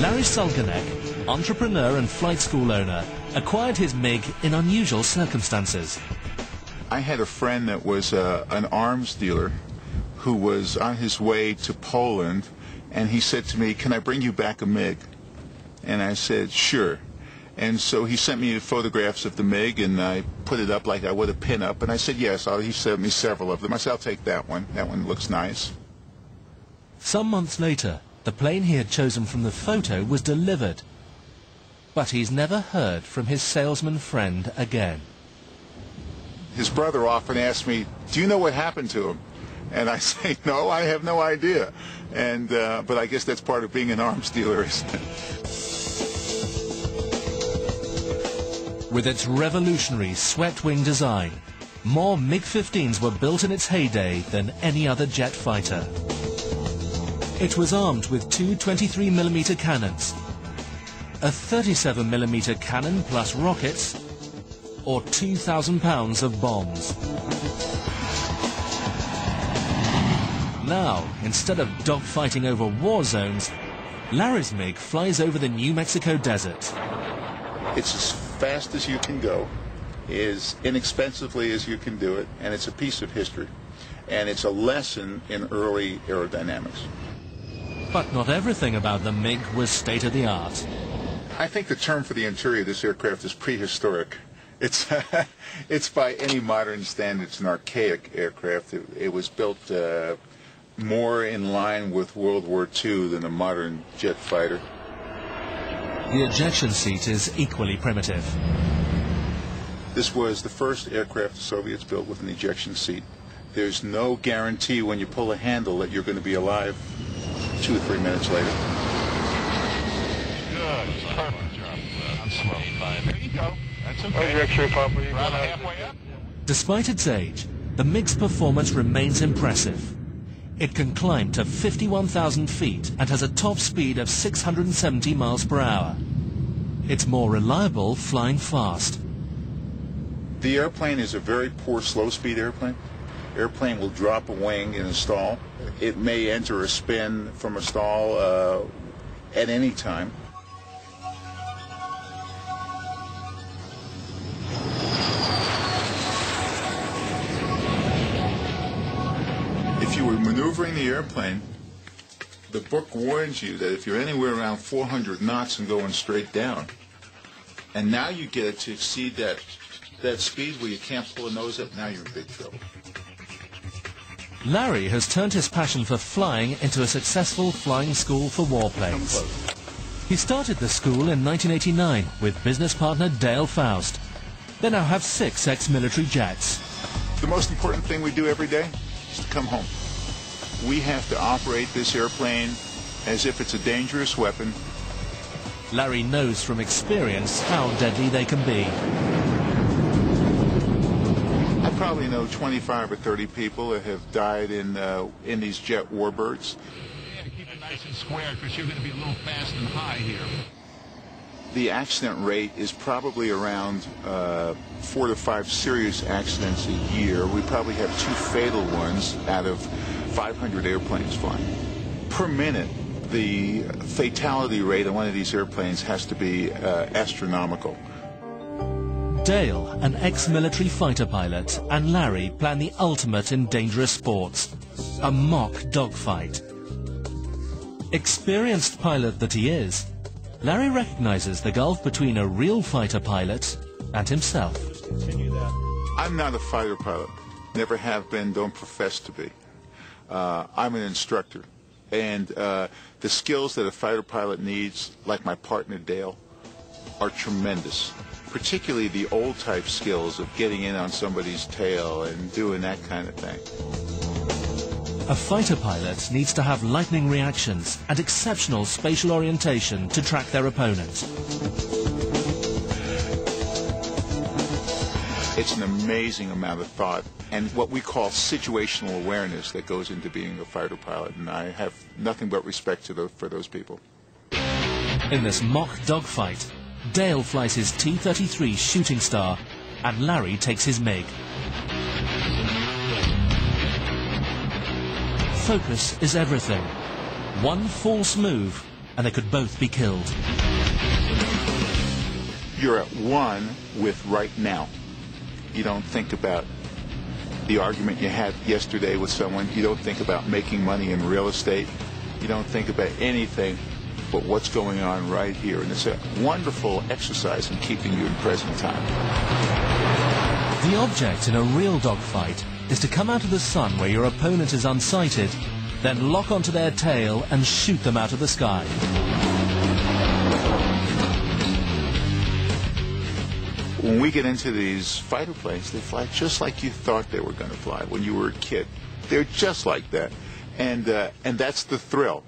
Larry Sulganek, entrepreneur and flight school owner, acquired his MiG in unusual circumstances. I had a friend that was an arms dealer who was on his way to Poland, and he said to me, "Can I bring you back a MiG?" And I said, "Sure." And so he sent me photographs of the MiG, and I put it up like I would a pin-up, and I said, yes. He sent me several of them. I said, "I'll take that one. That one looks nice." Some months later, the plane he had chosen from the photo was delivered. But he's never heard from his salesman friend again. His brother often asks me, "Do you know what happened to him?" And I say, "No, I have no idea." And but I guess that's part of being an arms dealer, isn't it? With its revolutionary swept-wing design, more MiG-15s were built in its heyday than any other jet fighter. It was armed with two 23mm cannons, a 37mm cannon plus rockets, or 2,000 pounds of bombs. Now, instead of dogfighting over war zones, Larry's MiG flies over the New Mexico desert. It's as fast as you can go, as inexpensively as you can do it, and it's a piece of history. And it's a lesson in early aerodynamics. But not everything about the MiG was state-of-the-art. I think the term for the interior of this aircraft is prehistoric. It's by any modern standards an archaic aircraft. It was built more in line with World War II than a modern jet fighter. The ejection seat is equally primitive. This was the first aircraft the Soviets built with an ejection seat. There's no guarantee when you pull a handle that you're going to be alive 2 or 3 minutes later. Good. Perfect job. I'm slow. There you go. That's okay. Your X-ray pump, are you going halfway up? Despite its age, the MiG's performance remains impressive. It can climb to 51,000 feet and has a top speed of 670 miles per hour. It's more reliable flying fast. The airplane is a very poor slow-speed airplane. Airplane will drop a wing in a stall. It may enter a spin from a stall at any time. If you were maneuvering the airplane, the book warns you that if you're anywhere around 400 knots and going straight down, and now you get it to exceed that speed where you can't pull a nose up, now you're in big trouble. Larry has turned his passion for flying into a successful flying school for warplanes. He started the school in 1989 with business partner Dale Faust. They now have 6 ex-military jets. The most important thing we do every day is to come home. We have to operate this airplane as if it's a dangerous weapon. Larry knows from experience how deadly they can be. I probably know 25 or 30 people that have died in these jet warbirds. Yeah, to keep it nice and square because you're going to be a little fast and high here. The accident rate is probably around 4 to 5 serious accidents a year. We probably have 2 fatal ones out of 500 airplanes flying. Per minute, the fatality rate on one of these airplanes has to be astronomical. Dale, an ex-military fighter pilot, and Larry plan the ultimate in dangerous sports, a mock dogfight. Experienced pilot that he is, Larry recognizes the gulf between a real fighter pilot and himself. I'm not a fighter pilot. Never have been, don't profess to be. I'm an instructor. And the skills that a fighter pilot needs, like my partner Dale, are tremendous. Particularly the old type skills of getting in on somebody's tail and doing that kind of thing. A fighter pilot needs to have lightning reactions and exceptional spatial orientation to track their opponent. It's an amazing amount of thought and what we call situational awareness that goes into being a fighter pilot, and I have nothing but respect for those people. In this mock dogfight, Dale flies his T-33 Shooting Star and Larry takes his MiG. Focus is everything. One false move and they could both be killed. You're at one with right now. You don't think about the argument you had yesterday with someone. You don't think about making money in real estate. You don't think about anything but what's going on right here. And it's a wonderful exercise in keeping you in present time. The object in a real dogfight is to come out of the sun where your opponent is unsighted, then lock onto their tail and shoot them out of the sky. When we get into these fighter planes, they fly just like you thought they were going to fly when you were a kid. They're just like that. And that's the thrill.